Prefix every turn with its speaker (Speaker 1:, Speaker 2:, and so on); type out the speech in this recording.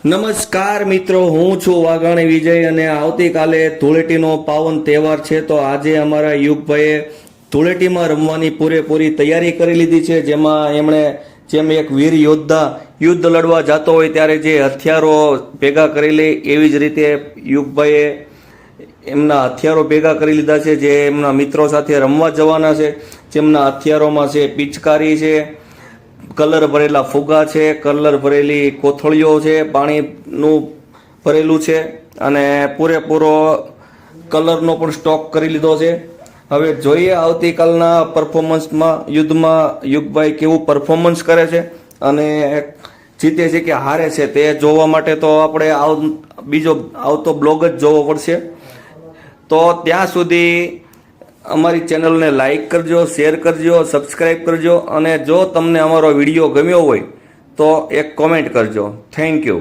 Speaker 1: નમસ્કાર મિત્રો, હું છું વાઘાણી વિજય અને આવતીકાલે ધૂળેટીનો પાવન તહેવાર છે. તો આજે અમારા યુગભાઈએ ધૂળેટીમાં રમવાની પૂરેપૂરી તૈયારી કરી લીધી છે. જેમાં એમણે જેમ એક વીર યોદ્ધા યુદ્ધ લડવા જતો હોય ત્યારે જે હથિયારો ભેગા કરી લે એવી જ રીતે યુગભાઈએ એમના હથિયારો ભેગા કરી લીધા છે. જે એમના મિત્રો સાથે રમવા જવાના છે. જેમના હથિયારોમાં છે પિચકારી છે, કલર ભરેલા ફુગા છે, કલર ભરેલી કોથળીઓ છે, પાણીનું ભરેલું છે અને પૂરેપૂરો કલરનો પણ સ્ટોક કરી લીધો છે. હવે જોઈએ આવતીકાલના પરફોર્મન્સમાં યુદ્ધમાં યુગભાઈ કેવું પરફોર્મન્સ કરે છે અને જીતે છે કે હારે છે તે જોવા માટે તો આપણે બીજો આવતો બ્લોગ જ જોવો પડશે. તો ત્યાં સુધી અમારી ચેનલને લાઈક કરજો, શેર કરજો, સબસ્ક્રાઈબ કરજો અને જો તમને અમારો વિડીયો ગમ્યો હોય તો એક કોમેન્ટ કરજો. Thank you.